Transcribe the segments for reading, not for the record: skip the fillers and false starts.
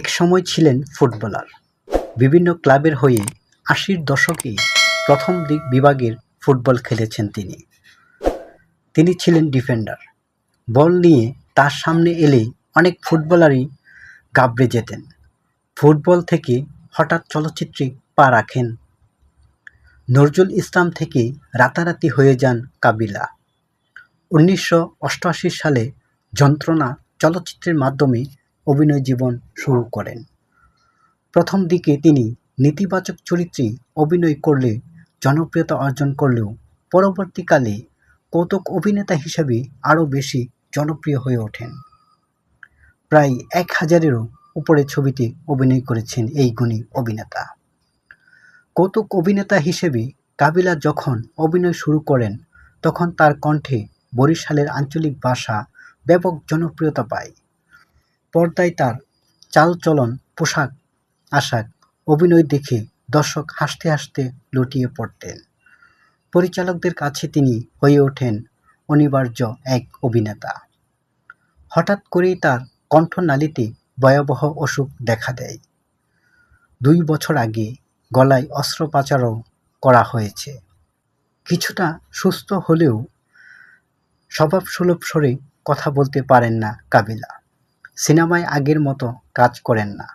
একসময় ছিলেন ফুটবলার। বিভিন্ন ক্লাবের হয়ে ৮০-র দশকে প্রথম বিভাগের ফুটবল খেলেছেন তিনি। তিনি ছিলেন ডিফেন্ডার। বল নিয়ে তার সামনে এলেই অনেক ফুটবলারই ঘাবড়ে যেতেন। ফুটবল থেকে হঠাৎ চলচ্চিত্রে পা রাখেন নজরুল ইসলাম থেকে রাতারাতি হয়ে যান কাবিলা। ১৯৮৮ সালে যন্ত্রণা চলচ্চিত্রের মাধ্যমে অভিনয় জীবন শুরু করেন। প্রথম দিকে তিনি নেতিবাচক চরিত্রে অভিনয় করলে জনপ্রিয়তা অর্জন করলেও পরবর্তীকালে কৌতুক অভিনেতা হিসেবে আরও বেশি জনপ্রিয় হয়ে ওঠেন। প্রায় ১,০০০-এরও উপরে ছবিতে অভিনয় করেছেন এই গুণী অভিনেতা। কৌতুক অভিনেতা হিসেবে কাবিলা যখন অভিনয় শুরু করেন তখন তার কণ্ঠে বরিশালের আঞ্চলিক ভাষা ব্যাপক জনপ্রিয়তা পায়। পর্দায় তার চালচলন, পোশাক আশাক, অভিনয় দেখে দর্শক হাসতে হাসতে লুটিয়ে পড়তেন। পরিচালকদের কাছে তিনি হয়ে ওঠেন অনিবার্য এক অভিনেতা। হঠাৎ করেই তার কণ্ঠনালীতে ভয়াবহ অসুখ দেখা দেয়। ২ বছর আগে গলায় অস্ত্রোপচারও করা হয়েছে। কিছুটা সুস্থ হলেও স্বভাবসুলভ স্বরে কথা বলতে পারেন না কাবিলা। সিনেমায় আগের মতো কাজ করেন না।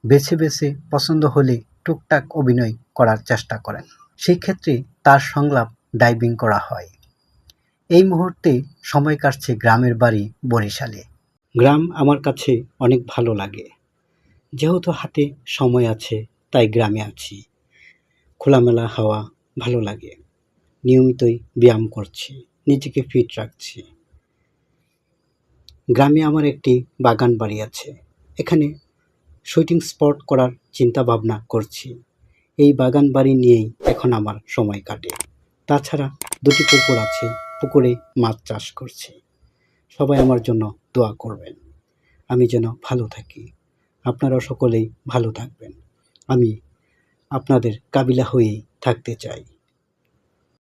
বেছে বেছে পছন্দ হলে টুকটাক অভিনয় করার চেষ্টা করেন। সেই ক্ষেত্রে তার সংলাপ ডাবিং করা হয়। এই মুহূর্তে সময় কাটছে গ্রামের বাড়ি বরিশালে। গ্রাম আমার কাছে অনেক ভালো লাগে। যেহেতু হাতে সময় আছে তাই গ্রামে আছি। খোলামেলা হাওয়া ভালো লাগে। নিয়মিতই ব্যায়াম করছি, নিজেকে ফিট রাখছি। গ্রামে আমার একটি বাগান বাড়ি আছে। এখানে শুটিং স্পট করার চিন্তা ভাবনা করছি। এই বাগান বাড়ি নিয়েই এখন আমার সময় কাটে। তাছাড়া ২টি পুকুর আছে, পুকুরে মাছ চাষ করছি। সবাই আমার জন্য দোয়া করবেন, আমি যেন ভালো থাকি। আপনারাও সকলেই ভালো থাকবেন। আমি আপনাদের কাবিলা হয়েই থাকতে চাই।